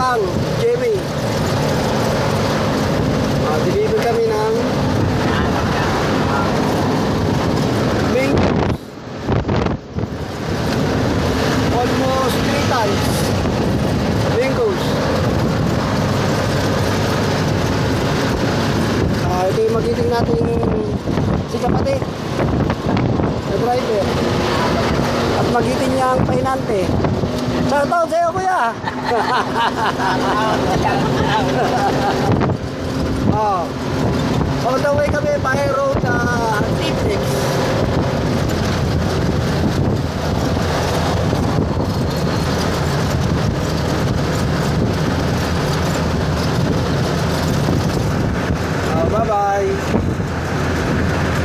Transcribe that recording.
Kang, Jerry. Deliver kami ng mangoes. Almost 3 tons. Mangoes. Ito yung magiting natin si kapatid na driver. At magiting niya ang pahinante. Shoutout sa'yo, kuya! On the way kami by road T6.